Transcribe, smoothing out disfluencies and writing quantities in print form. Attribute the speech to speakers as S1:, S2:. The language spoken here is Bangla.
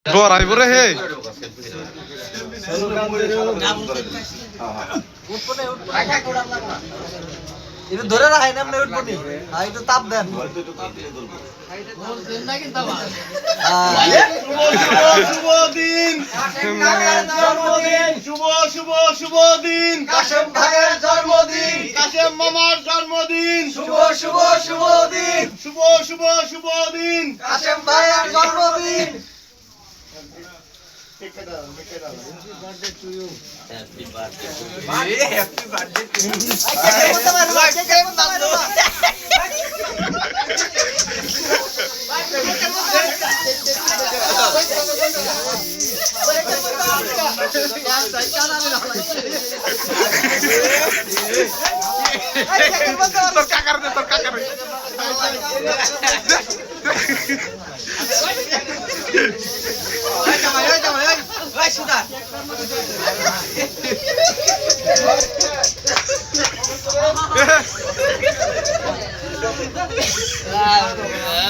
S1: ডরাই বরে হে
S2: এটা ধরে রাখেন এমনি উঠবনি আর একটু তাপ দেন
S3: শুভ দিন শুভ দিন
S2: কাশেম ভাইয়ের জন্মদিন
S3: কাশেম মামার জন্মদিন
S2: শুভ দিন
S3: শুভ দিন
S2: কাশেম ভাইয়ের জন্মদিন
S1: তোর কাকার দে তোর কাকার